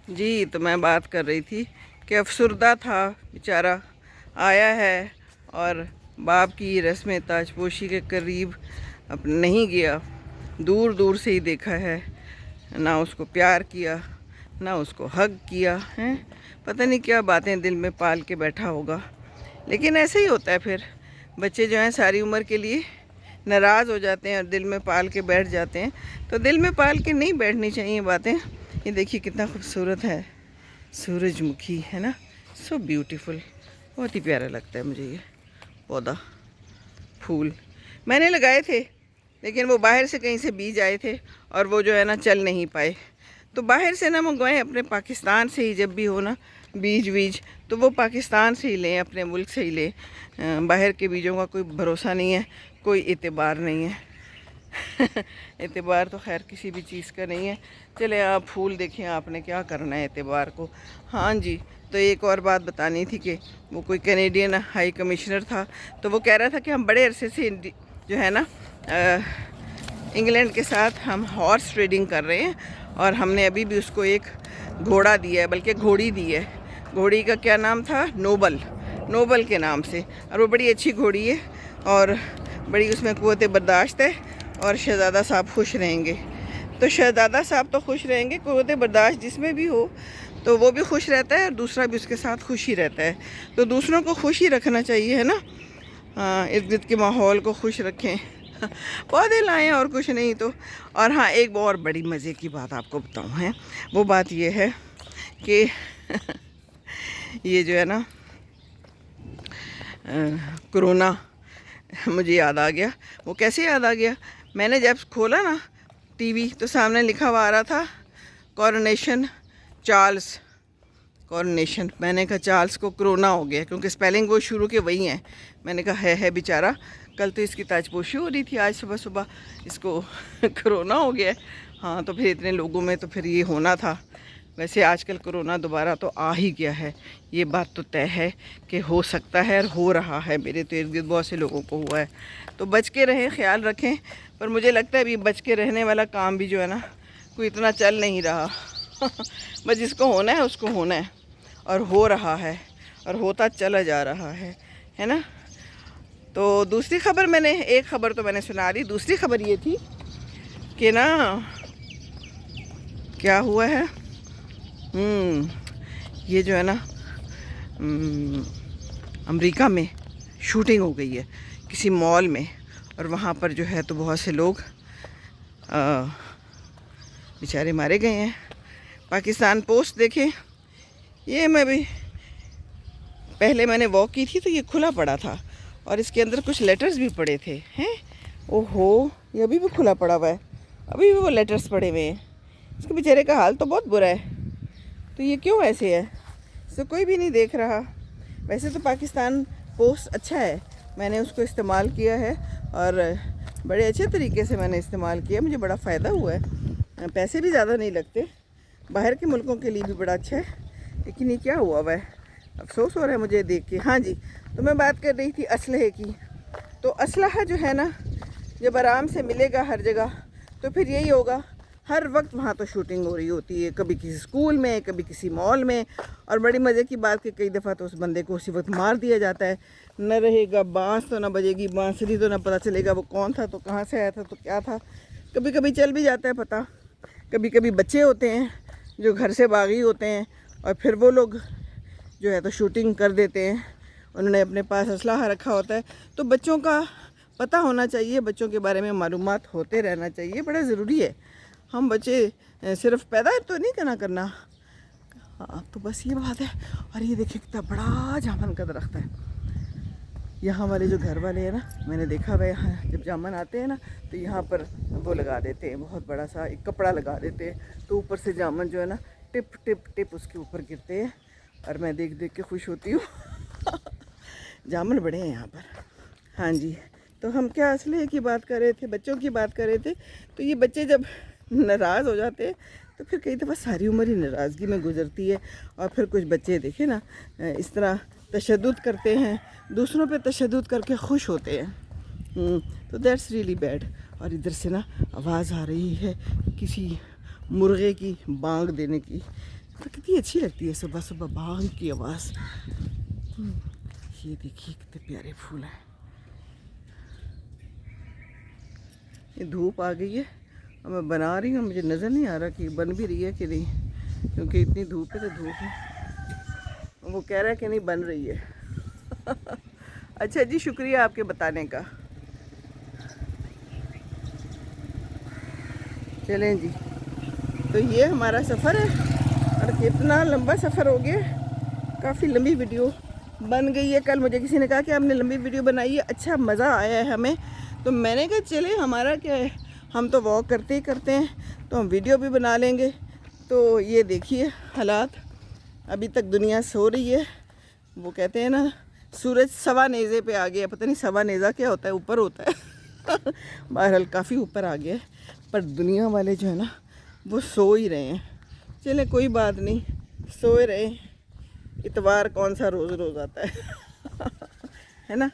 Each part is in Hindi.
जी, तो मैं बात कर रही थी कि अफसरदा था बेचारा, आया है और बाप की रस्म ताजपोशी के करीब अब नहीं गया, दूर दूर से ही देखा है, ना उसको प्यार किया ना उसको हग किया है। पता नहीं क्या बातें दिल में पाल के बैठा होगा, लेकिन ऐसे ही होता है। फिर बच्चे जो हैं सारी उम्र के लिए नाराज़ हो जाते हैं और दिल में पाल के बैठ जाते हैं। तो दिल में पाल के नहीं बैठनी चाहिए बातें। ये देखिए कितना खूबसूरत है, सूरजमुखी है ना, सो ब्यूटीफुल। बहुत ही प्यारा लगता है मुझे ये पौधा, फूल। मैंने लगाए थे, लेकिन वो बाहर से कहीं से बीज आए थे और वो जो है ना चल नहीं पाए। तो बाहर से ना मंगवाएं, अपने पाकिस्तान से ही जब भी हो ना बीज तो वो पाकिस्तान से ही लें, अपने मुल्क से ही लें। बाहर के बीजों का कोई भरोसा नहीं है, कोई एतबार नहीं है। एतबार तो खैर किसी भी चीज़ का नहीं है। चले आप फूल देखें, आपने क्या करना है एतबार को। हाँ जी, तो एक और बात बतानी थी कि वो कोई कैनेडियन हाई कमिश्नर था, तो वो कह रहा था कि हम बड़े अरसे से जो है ना इंग्लैंड के साथ हम हॉर्स ट्रेडिंग कर रहे हैं और हमने अभी भी उसको एक घोड़ा दिया है, बल्कि घोड़ी दी है। घोड़ी का क्या नाम था? नोबल के नाम से। और वो बड़ी अच्छी घोड़ी है और बड़ी उसमें क़ुव्वत बर्दाश्त है और शहज़ादा साहब खुश रहेंगे। तो शहज़ादा साहब तो खुश रहेंगे, क़ुव्वत बर्दाश्त जिसमें भी हो तो वो भी खुश रहता है और दूसरा भी उसके साथ खुश ही रहता है। तो दूसरों को खुश ही रखना चाहिए, है ना। इर्द गिर्द के माहौल को खुश रखें। पौधे लाएं और कुछ नहीं तो। और हाँ, एक और बड़ी मज़े की बात आपको बताऊँ है। वो बात ये है कि ये जो है ना कोरोना मुझे याद आ गया। वो कैसे याद आ गया? मैंने जब खोला ना टीवी तो सामने लिखा हुआ आ रहा था कॉरोनेशन चार्ल्स, कॉरोनेशन। मैंने कहा चार्ल्स को कोरोना हो गया, क्योंकि स्पेलिंग वो शुरू के वही हैं। मैंने कहा है बेचारा, कल तो इसकी ताजपोशी हो रही थी, आज सुबह सुबह इसको कोरोना हो गया है। हाँ, तो फिर इतने लोगों में तो फिर ये होना था। वैसे आजकल कोरोना दोबारा तो आ ही गया है, ये बात तो तय है कि हो सकता है और हो रहा है। मेरे तो इर्द गिर्द बहुत से लोगों को हुआ है। तो बच के रहें, ख्याल रखें। पर मुझे लगता है अभी बच के रहने वाला काम भी जो है ना कोई इतना चल नहीं रहा। बस जिसको होना है उसको होना है, और हो रहा है और होता चला जा रहा है ना। तो दूसरी खबर, मैंने एक खबर तो मैंने सुना दी, दूसरी खबर ये थी कि ना क्या हुआ है, ये जो है ना अमेरिका में शूटिंग हो गई है किसी मॉल में, और वहाँ पर जो है तो बहुत से लोग बेचारे मारे गए हैं। पाकिस्तान पोस्ट देखें, ये मैं भी पहले मैंने वॉक की थी तो ये खुला पड़ा था और इसके अंदर कुछ लेटर्स भी पड़े थे। हैं, ओहो, ये अभी भी खुला पड़ा हुआ है, अभी भी वो लेटर्स पड़े हुए हैं। इसके बेचारे का हाल तो बहुत बुरा है। तो ये क्यों ऐसे है, इसे कोई भी नहीं देख रहा। वैसे तो पाकिस्तान पोस्ट अच्छा है, मैंने उसको इस्तेमाल किया है और बड़े अच्छे तरीके से मैंने इस्तेमाल किया, मुझे बड़ा फ़ायदा हुआ है। पैसे भी ज़्यादा नहीं लगते, बाहर के मुल्कों के लिए भी बड़ा अच्छा है। लेकिन ये क्या हुआ है, अफसोस हो रहा है मुझे देख के। हाँ जी, तो मैं बात कर रही थी असलहे की। तो असलहा जो है ना, जब आराम से मिलेगा हर जगह तो फिर यही होगा, हर वक्त वहाँ तो शूटिंग हो रही होती है, कभी किसी स्कूल में, कभी किसी मॉल में। और बड़ी मज़े की बात कि कई दफ़ा तो उस बंदे को उसी वक्त मार दिया जाता है। न रहेगा बाँस तो न बजेगी बाँसुरी, तो न पता चलेगा वो कौन था, तो कहाँ से आया था, तो क्या था। कभी कभी चल भी जाता है पता। कभी कभी बच्चे होते हैं जो घर से बागी होते हैं और फिर वो लोग जो है तो शूटिंग कर देते हैं, उन्होंने अपने पास असलहा रखा होता है। तो बच्चों का पता होना चाहिए, बच्चों के बारे में मालूमात होते रहना चाहिए, बड़ा ज़रूरी है। हम बच्चे सिर्फ पैदा तो नहीं करना। हाँ, तो बस ये बात है। और ये देखिए कितना बड़ा जामुन का दरख्त है। यहाँ वाले जो घर वाले हैं ना, मैंने देखा भाई, यहाँ जब जामुन आते हैं ना तो यहाँ पर वो लगा देते हैं, बहुत बड़ा सा एक कपड़ा लगा देते हैं, तो ऊपर से जामुन जो है ना टिप टिप टिप उसके ऊपर गिरते हैं और मैं देख देख के खुश होती हूँ। जामुन बड़े हैं यहाँ पर। हाँ जी, तो हम क्या असले की बात कर रहे थे, बच्चों की बात कर रहे थे। तो ये बच्चे जब नाराज़ हो जाते हैं तो फिर कई दफ़ा सारी उम्र ही नाराज़गी में गुजरती है। और फिर कुछ बच्चे देखे ना इस तरह तशद्दुद करते हैं, दूसरों पे तशद्दुद करके खुश होते हैं। तो दैट्स रियली बैड। और इधर से ना आवाज़ आ रही है किसी मुर्गे की बांग देने की। और कितनी अच्छी लगती है सुबह सुबह बांग की आवाज़। ये देखिए कितने प्यारे फूल हैं। ये धूप आ गई है और मैं बना रही हूँ, मुझे नज़र नहीं आ रहा कि बन भी रही है कि नहीं, क्योंकि इतनी धूप है तो धूप है। वो कह रहा है कि नहीं बन रही है। अच्छा जी, शुक्रिया आपके बताने का। चलें जी, तो ये हमारा सफ़र है और कितना लंबा सफ़र हो गया, काफ़ी लंबी वीडियो बन गई है। कल मुझे किसी ने कहा कि आपने लंबी वीडियो बनाई है, अच्छा मज़ा आया है हमें, तो मैंने कहा चले हमारा क्या है, हम तो वॉक करते ही करते हैं तो हम वीडियो भी बना लेंगे। तो ये देखिए हालात, अभी तक दुनिया सो रही है। वो कहते हैं ना सूरज सवा नेज़े पे आ गया, पता नहीं सवा नेज़ा क्या होता है, ऊपर होता है। बहरहाल काफ़ी ऊपर आ गया है, पर दुनिया वाले जो है ना वो सो ही रहे हैं। चले कोई बात नहीं, सोए रहे, इतवार कौन सा रोज़ रोज़ आता है। है ना।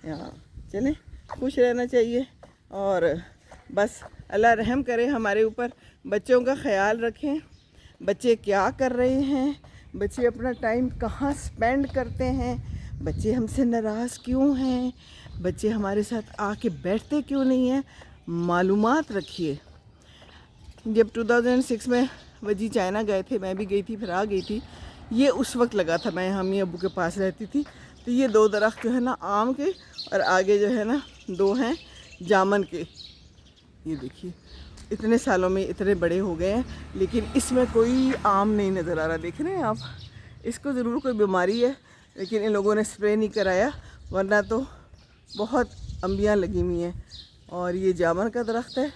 हाँ चलें, खुश रहना चाहिए और बस अल्लाह रहम करे हमारे ऊपर। बच्चों का ख्याल रखें, बच्चे क्या कर रहे हैं, बच्चे अपना टाइम कहाँ स्पेंड करते हैं, बच्चे हमसे नाराज़ क्यों हैं, बच्चे हमारे साथ आके बैठते क्यों नहीं हैं, मालूमात रखिए। जब 2006 में वजी चाइना गए थे, मैं भी गई थी, फिर आ गई थी, ये उस वक्त लगा था, मैं हमी अबू के पास रहती थी, तो ये 2 दरख्त जो है ना आम के और आगे जो है ना 2 हैं जामन के। ये देखिए इतने सालों में इतने बड़े हो गए हैं, लेकिन इसमें कोई आम नहीं नज़र आ रहा। देख रहे हैं आप, इसको ज़रूर कोई बीमारी है, लेकिन इन लोगों ने स्प्रे नहीं कराया, वरना तो बहुत अम्बियाँ लगी हुई हैं। और ये जामन का दरख्त है,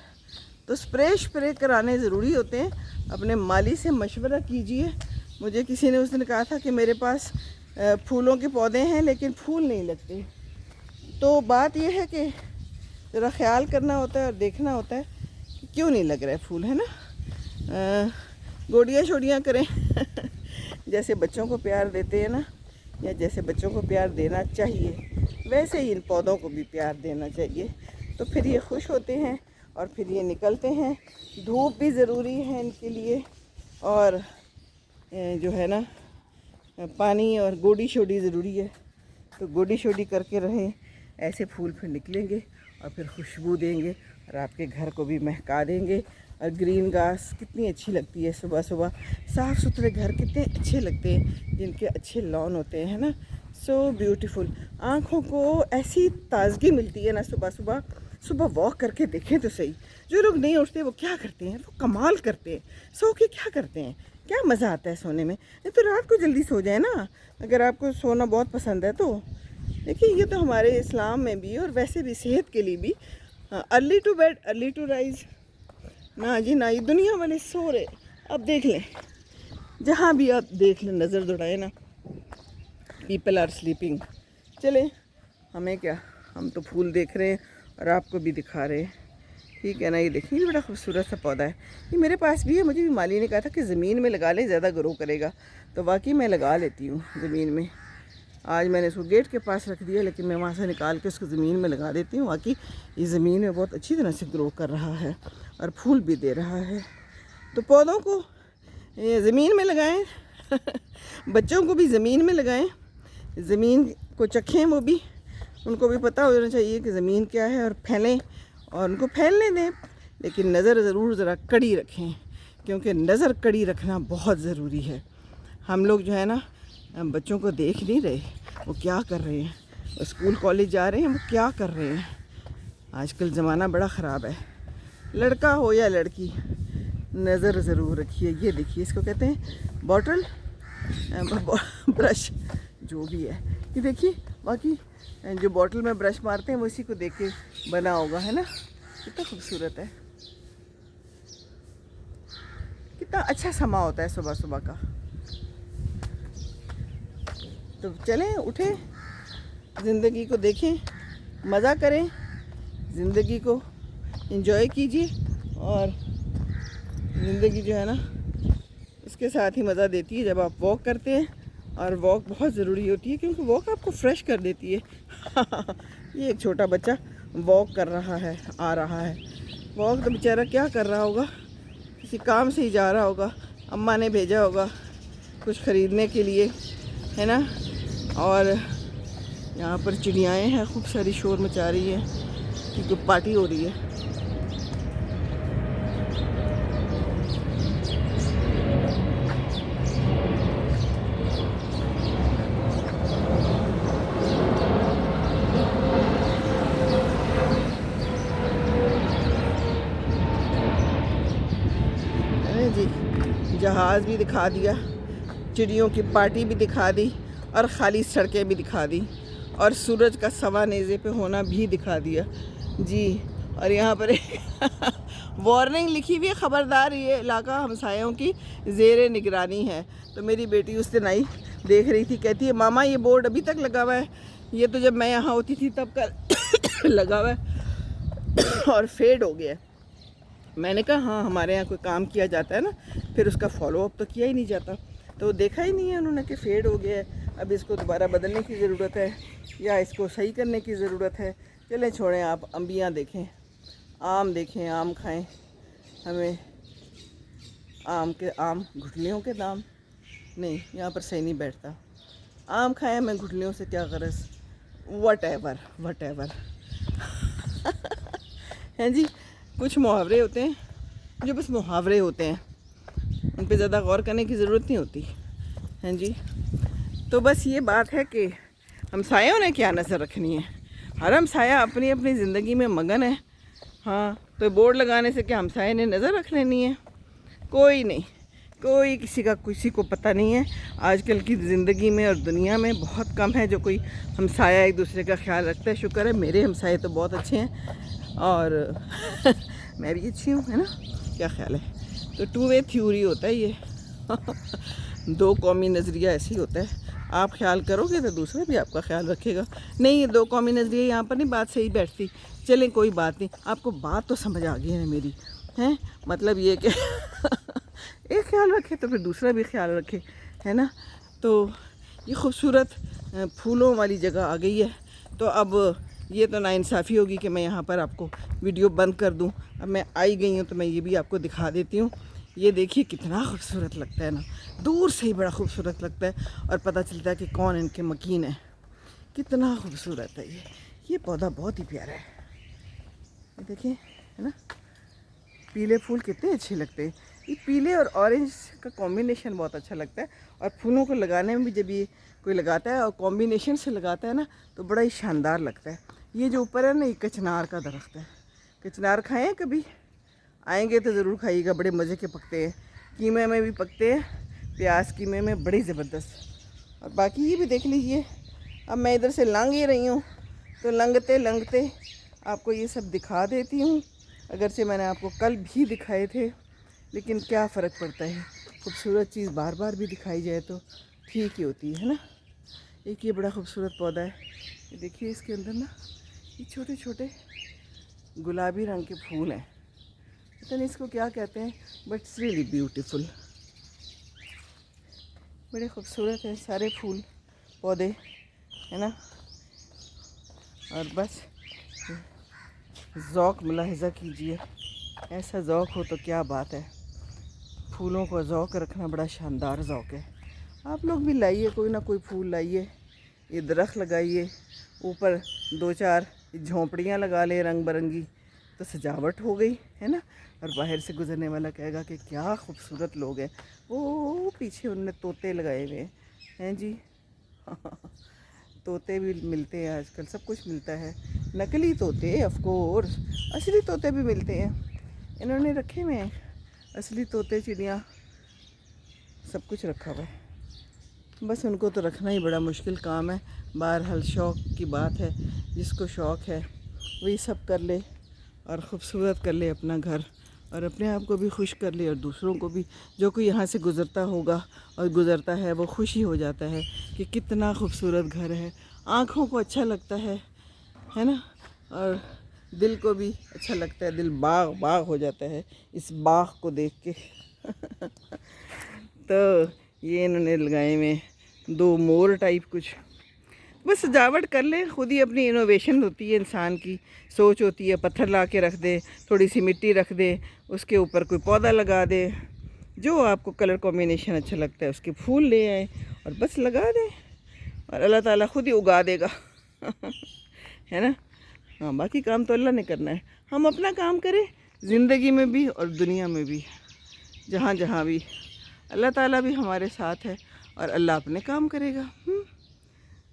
तो स्प्रे कराने ज़रूरी होते हैं। अपने माली से मशवरा कीजिए। मुझे किसी ने उस दिन कहा था कि मेरे पास फूलों के पौधे हैं लेकिन फूल नहीं लगते। तो बात यह है कि ज़रा ख्याल करना होता है और देखना होता है कि क्यों नहीं लग रहा है फूल, है ना। गोडियाँ शोडियाँ करें। जैसे बच्चों को प्यार देते हैं ना, या जैसे बच्चों को प्यार देना चाहिए, वैसे ही इन पौधों को भी प्यार देना चाहिए। तो फिर ये खुश होते हैं और फिर ये निकलते हैं। धूप भी ज़रूरी है इनके लिए, और जो है ना पानी और गोडी शोडी ज़रूरी है। तो गोडी शोडी करके रहें, ऐसे फूल फिर निकलेंगे और फिर खुशबू देंगे और आपके घर को भी महका देंगे। और ग्रीन घास कितनी अच्छी लगती है सुबह सुबह, साफ़ सुथरे घर कितने अच्छे लगते हैं जिनके अच्छे लॉन होते हैं, है ना। सो ब्यूटीफुल, आँखों को ऐसी ताजगी मिलती है ना सुबह सुबह। सुबह वॉक करके देखें तो सही, जो लोग नहीं उठते वो क्या करते हैं, वो कमाल करते हैं। सो के क्या करते हैं, क्या मज़ा आता है सोने में। नहीं तो रात को जल्दी सो जाए ना, अगर आपको सोना बहुत पसंद है तो। देखिए ये तो हमारे इस्लाम में भी और वैसे भी सेहत के लिए भी, early to bed early to rise. ना जी ना, ये दुनिया वाले सो रहे। अब देख लें, जहाँ भी आप देख लें, नज़र दौड़ाए ना, पीपल आर स्लीपिंग। चले हमें क्या, हम तो फूल देख रहे हैं और आपको भी दिखा रहे हैं, ठीक है ना। ये देखिए, ये बड़ा खूबसूरत सा पौधा है, ये मेरे पास भी है। मुझे भी माली ने कहा था कि ज़मीन में लगा ले, ज़्यादा ग्रो करेगा, तो वाकई मैं लगा लेती हूँ ज़मीन में। आज मैंने इसको गेट के पास रख दिया, लेकिन मैं वहाँ से निकाल के उसको ज़मीन में लगा देती हूँ। वाकई ये ज़मीन में बहुत अच्छी तरह से ग्रो कर रहा है और फूल भी दे रहा है। तो पौधों को ये ज़मीन में लगाएं। बच्चों को भी ज़मीन में लगाएं, ज़मीन को चखें, वो भी, उनको भी पता होना चाहिए कि ज़मीन क्या है, और फैलें और उनको फैलने दें। लेकिन नज़र ज़रूर ज़रा कड़ी रखें, क्योंकि नज़र कड़ी रखना बहुत ज़रूरी है। हम लोग जो है ना बच्चों को देख नहीं रहे, वो क्या कर रहे हैं, वो स्कूल कॉलेज जा रहे हैं, वो क्या कर रहे हैं। आजकल ज़माना बड़ा ख़राब है, लड़का हो या लड़की, नज़र ज़रूर रखिए। ये देखिए, इसको कहते हैं बॉटल ब्रश, जो भी है। ये देखिए, बाकी जो बॉटल में ब्रश मारते हैं वो इसी को देख के बना होगा, है ना। कितना खूबसूरत है, कितना अच्छा समा होता है सुबह सुबह का। तो चलें, उठें, ज़िंदगी को देखें, मज़ा करें, ज़िंदगी को एंजॉय कीजिए। और ज़िंदगी जो है ना इसके साथ ही मज़ा देती है जब आप वॉक करते हैं, और वॉक बहुत ज़रूरी होती है, क्योंकि वॉक आपको फ्रेश कर देती है। ये एक छोटा बच्चा वॉक कर रहा है, आ रहा है। वॉक तो बेचारा क्या कर रहा होगा, किसी काम से ही जा रहा होगा, अम्मा ने भेजा होगा कुछ ख़रीदने के लिए, है ना। और यहाँ पर चिड़ियाएँ हैं, खूब सारी शोर मचा रही है क्योंकि पार्टी हो रही है। अरे जी, जहाज़ भी दिखा दिया, चिड़ियों की पार्टी भी दिखा दी, और ख़ाली सड़कें भी दिखा दी, और सूरज का सवा नेज़े पे होना भी दिखा दिया जी। और यहाँ पर एक वार्निंग लिखी हुई है, ख़बरदार ये इलाका हमसायों की ज़ेर निगरानी है। तो मेरी बेटी उस दिन आई, देख रही थी, कहती है मामा ये बोर्ड अभी तक लगा हुआ है, ये तो जब मैं यहाँ होती थी तब का लगा हुआ है और फेड हो गया है। मैंने कहा हाँ, हमारे यहाँ कोई काम किया जाता है ना, फिर उसका फॉलो अप तो किया ही नहीं जाता, तो देखा ही नहीं है उन्होंने कि फेड हो गया है, अब इसको दोबारा बदलने की ज़रूरत है या इसको सही करने की ज़रूरत है। चलें छोड़ें, आप अम्बियाँ देखें, आम देखें, आम खाएं। हमें आम घुटलियों के दाम नहीं, यहाँ पर सही नहीं बैठता। आम खाएं, हमें घुटलियों से क्या गरज। वट एवर हैं जी। कुछ मुहावरे होते हैं जो बस मुहावरे होते हैं, उन पे ज़्यादा गौर करने की ज़रूरत नहीं होती, हैं जी। तो बस ये बात है कि हमसायों ने क्या नज़र रखनी है, हर हमसाया अपनी अपनी ज़िंदगी में मगन है। हाँ, तो बोर्ड लगाने से क्या हमसाये ने नज़र रख लेनी है? कोई नहीं, कोई किसी को पता नहीं है। आजकल की ज़िंदगी में और दुनिया में बहुत कम है जो कोई हमसाया एक दूसरे का ख्याल रखता है। शुक्र है मेरे हमसाये तो बहुत अच्छे हैं और मैं भी अच्छी हूँ, है ना। क्या ख्याल है? तो टू वे थ्योरी होता है ये दो कौमी नज़रिया ऐसे ही होता है, आप ख्याल करोगे तो दूसरा भी आपका ख्याल रखेगा। नहीं, ये दो कौमी नज़रिया यहाँ पर नहीं बात सही बैठती। चलें कोई बात नहीं, आपको बात तो समझ आ गई है मेरी, हैं। मतलब ये कि एक ख्याल रखे तो फिर दूसरा भी ख्याल रखे, है ना। तो ये खूबसूरत फूलों वाली जगह आ गई है। तो अब ये तो नाइंसाफ़ी होगी कि मैं यहाँ पर आपको वीडियो बंद कर दूँ। अब मैं आई गई हूँ तो मैं ये भी आपको दिखा देती हूँ। ये देखिए कितना खूबसूरत लगता है ना, दूर से ही बड़ा खूबसूरत लगता है और पता चलता है कि कौन इनके मकीन है। कितना खूबसूरत है ये पौधा, बहुत ही प्यारा है। ये देखिए, है ना, पीले फूल कितने अच्छे लगते हैं। ये पीले और ऑरेंज का कॉम्बिनेशन बहुत अच्छा लगता है, और फूलों को लगाने में भी जब ये कोई लगाता है और कॉम्बिनेशन से लगाता है ना, तो बड़ा ही शानदार लगता है। ये जो ऊपर है ना, ये कचनार का दरख्त है। कचनार खाएं कभी? आएंगे तो ज़रूर खाइएगा, बड़े मज़े के पकते हैं, कीमे में भी पकते हैं, प्याज कीमे में बड़ी ज़बरदस्त। और बाकी ये भी देख लीजिए। अब मैं इधर से लंघ ही रही हूँ, तो लंघते लंघते आपको ये सब दिखा देती हूँ। अगरचे मैंने आपको कल भी दिखाए थे, लेकिन क्या फ़र्क पड़ता है, खूबसूरत चीज़ बार बार भी दिखाई जाए तो ठीक ही होती है ना। एक ये बड़ा खूबसूरत पौधा है, ये देखिए, इसके अंदर ना ये छोटे छोटे गुलाबी रंग के फूल हैं, पता नहीं इसको क्या कहते हैं, बट इट्स रियली ब्यूटीफुल। बड़े खूबसूरत हैं सारे फूल पौधे, है ना। और बस ज़ौक़ मुलाहिज़ा कीजिए, ऐसा ज़ौक़ हो तो क्या बात है। फूलों को ज़ौक़ रखना बड़ा शानदार ज़ौक़ है। आप लोग भी लाइए, कोई ना कोई फूल लाइए, ये दरख्त लगाइए, ऊपर दो चार झोंपड़ियाँ लगा ले रंग बिरंगी, तो सजावट हो गई, है ना। और बाहर से गुज़रने वाला कहेगा कि क्या खूबसूरत लोग हैं। वो पीछे उनने तोते लगाए हुए हैं जी तोते भी मिलते हैं आजकल, सब कुछ मिलता है। नकली तोते ऑफ कोर्स, असली तोते भी मिलते हैं। इन्होंने रखे हुए हैं असली तोते, चिड़ियाँ, सब कुछ रखा हुआ है। बस उनको तो रखना ही बड़ा मुश्किल काम है। बहरहाल शौक़ की बात है, जिसको शौक़ है वही सब कर ले और ख़ूबसूरत कर ले अपना घर, और अपने आप को भी खुश कर ले और दूसरों को भी। जो कोई यहाँ से गुज़रता होगा और गुज़रता है, वो खुशी हो जाता है कि कितना खूबसूरत घर है, आँखों को अच्छा लगता है ना, और दिल को भी अच्छा लगता है। दिल बाग बाग हो जाता है इस बाग को देख के तो ये इन्होंने लगाए में दो मोर टाइप कुछ, बस सजावट कर ले। खुद ही अपनी इनोवेशन होती है, इंसान की सोच होती है। पत्थर ला के रख दे, थोड़ी सी मिट्टी रख दे, उसके ऊपर कोई पौधा लगा दे, जो आपको कलर कॉम्बिनेशन अच्छा लगता है उसके फूल ले आए और बस लगा दें, और अल्लाह ताला खुद ही उगा देगा। है ना। हाँ, बाकी काम तो अल्लाह ने करना है, हम अपना काम करें ज़िंदगी में भी और दुनिया में भी, जहाँ जहाँ भी अल्लाह ताला भी हमारे साथ है और अल्लाह अपने काम करेगा।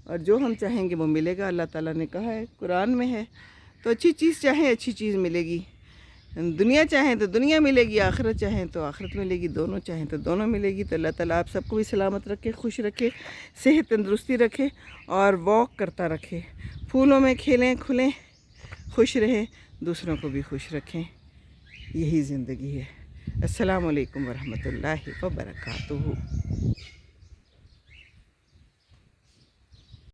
और जो हम चाहेंगे वो मिलेगा, अल्लाह ताला ने कहा है, कुरान में है। तो अच्छी चीज़ चाहें अच्छी चीज़ मिलेगी, दुनिया चाहें तो दुनिया मिलेगी, आखिरत चाहें तो आखिरत मिलेगी, दोनों चाहें तो दोनों मिलेगी। तो अल्लाह ताला आप सबको भी सलामत रखे, खुश रखे, सेहत तंदुरुस्ती रखे और वॉक करता रखे, फूलों में खेलें खुलें, खुश रहें, दूसरों को भी खुश रखें। यही ज़िंदगी है। अस्सलामु अलैकुम वरहमतुल्लाहि वबरकातुहू।